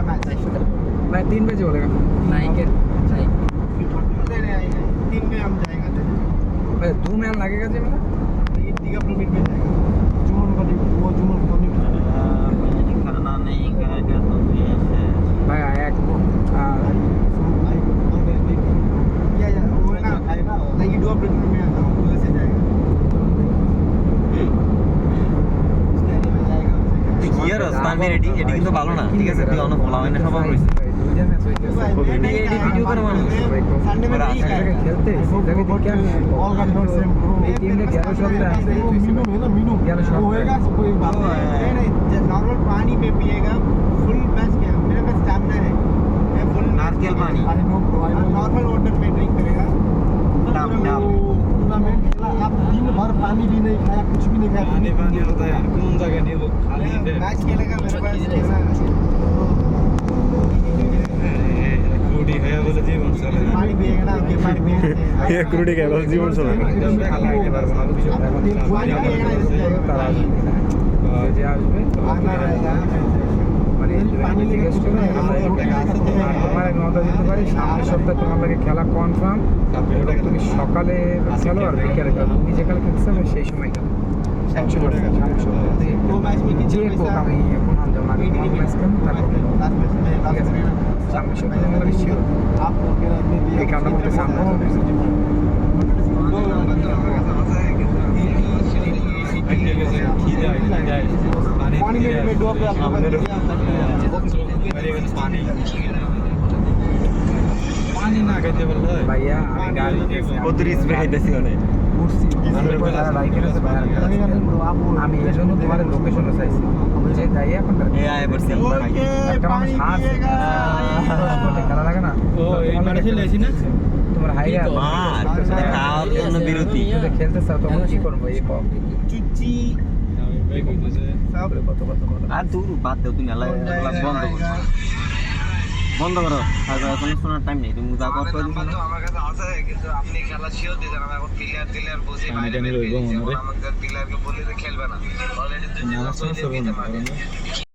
match भाई 3 बजे बोलेगा नाइक है नाइक 3 में हम जाएंगे भाई 2 मैच लगेगा जी मेरा ये दिगा प्रवीण में जाएगा जुमन का वो जुमन को नहीं खाना नहीं खाएगा तो ऐसे भाई आया या वो है ना खाएगा नहीं दो प्रवीण में आता हूं उधर से जाएगा स्टैंड में जाएगा ইয়ার রাস্তান রেডি এডি কিন্তু ভালো না ঠিক আছে তুই অনেক ভালো হয় না সব হইছে दूजा मैच हो गया एडी वीडियो कर मानो संडे में नहीं जगह खेलते इसी जगह दिख क्या ऑल का नॉट सेम ये टीम ने 11 शॉट है मीनू है ना मीनू 11 शॉट होएगा सबको एक बात नहीं नहीं नॉर्मल पानी में पिएगा फुल मैच क्या मेरे पास स्टैमिना है मैं फुल नारियल पानी आई नो नॉर्मल वाटर में ड्रिंक करेगा टूर्नामेंट खेला आप दिन भर पानी भी नहीं खाया कुछ भी नहीं खाया पानी होता है यार कौन जगह नहीं वो खाली है मैच खेलेगा मेरे पास क्रूडी है बोले जीवन चले पानी पिएगा ना के पानी पिएगा ये क्रूडी का बस जीवन चले खाला के बारे में पानी पिएगा ना যে আসবে आना रहेगा মানে পানি থেকে স্টোর আর তোমার 9টা দিতে পারি সামনের সপ্তাহে তোমার লাগে খেলা কনফার্ম তুমি সকালে খেলো আর বিকেলে খেলো তুমি যেখানে খেলতে চাবে সেই সময় খেলো 100 টাকা সামনের সপ্তাহে दो मैच में যে कितने কোক আমি এখন আনতে পারি ম্যাচ খেলবো তারপর लास्ट मैच में ঠিক আছে সামনের সপ্তাহে আমার লাগে শিওর आप मेरा अपने दिया এই কারণে বলতে সামনে पानी में डूब गया पानी पानी ना खाইতে বললে ভাইয়া আমি গাড়ি কত রিস্ক খাইতেছি অনেক উঠছি আমি এই জন্য তোমার লোকেশনে চাইছি যে যাই এখন এ আয় বসে একটা মানুষ হাসে খেলা লাগে না ও এই মাঠে চলে আসি না তোমার হাইয়া মার খাওয়ার জন্য বিরতি যদি খেলতে চাও তখন কি করবো এই কম चुच्ची ভাই কইতেছে सब কত কত কত আর দূর বাদ দাও তুমি আল্লাহ বন্ধ করো বন্ধ করো আর এখন শোনার টাইম নেই তুমি যা করতে দিছো না আমার কাছে আছে কিন্তু আপনি খেলা শিওর দিতেন আমি এখন প্লেয়ার বুঝি পানি টানি রইবো মনে রে আমাদের প্লেয়ারকে বলে যে খেলবে না অলরেডি না সমস্যা হবে না